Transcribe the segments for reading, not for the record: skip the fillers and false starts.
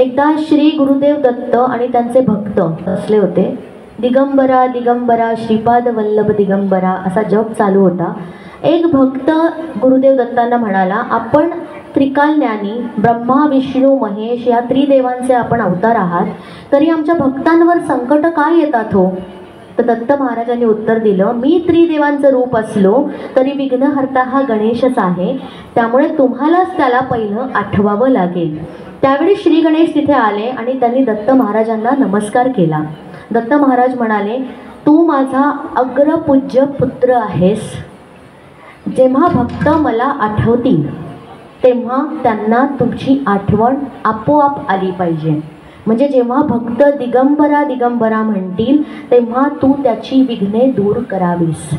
एकदा श्री गुरुदेव दत्त आणि त्यांचे भक्त असले होते. दिगंबरा दिगंबरा श्रीपाद वल्लभ दिगंबरा असा जप चालू होता. एक भक्त गुरुदेव दत्तांना म्हणाला, आपण त्रिकालज्ञानी ब्रह्मा विष्णू महेश या त्रिदेवांचे आपण अवतार आहात, तरी आमच्या भक्तांवर संकट काय येतात हो? तर दत्त महाराजांनी उत्तर दिलं, मी त्रिदेवांचं रूप असलो तरी विघ्नहर्ता हा गणेशच आहे, त्यामुळे तुम्हालाच त्याला पहिलं आठवावं लागेल. त्यावेळी श्री गणेश तिथे आले आणि त्यांनी दत्त महाराजांना नमस्कार केला. दत्त महाराज म्हणाले, तू माझा अग्रपूज्य पुत्र आहेस. जेव्हा भक्त मला आठवतील तेव्हा त्यांना तुझी आठवण आपोआप आली पाहिजे. म्हणजे जेव्हा भक्त दिगंबरा दिगंबरा म्हणतील तेव्हा तू त्याची विघ्ने दूर करावीस.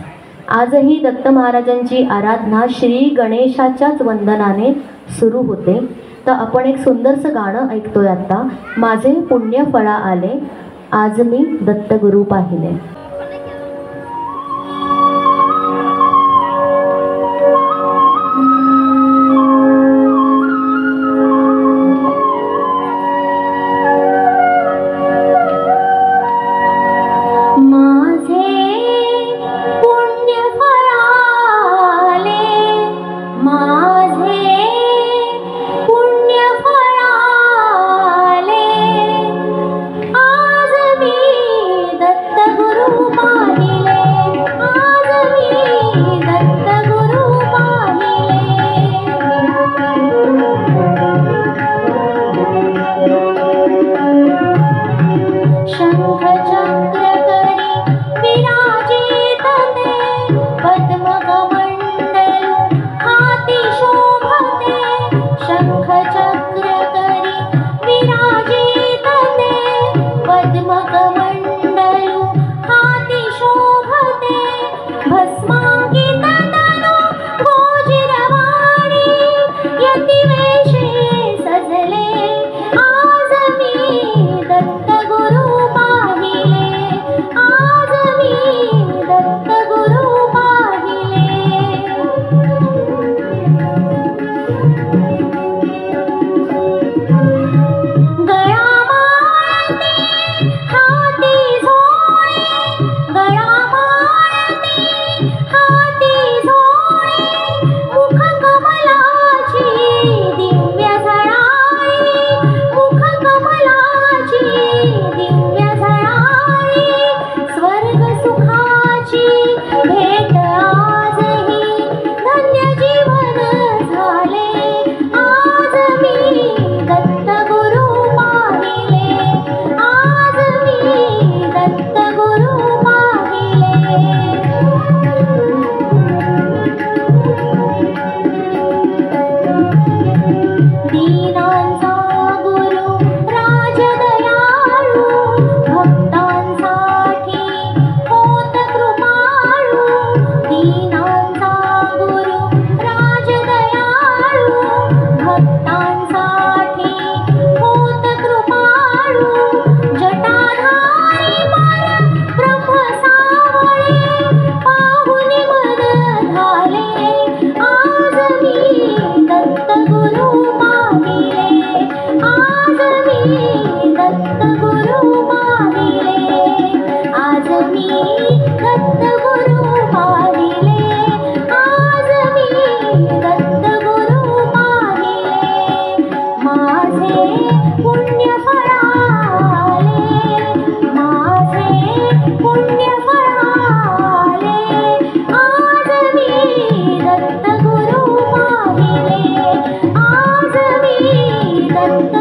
आजही दत्त महाराजांची आराधना श्री गणेशाच्याच वंदनाने सुरू होते. तर आपण एक सुंदरसं गाणं ऐकतोय आता. माझे पुण्य फळा आले, आज मी दत्तगुरु पाहिले. दत्त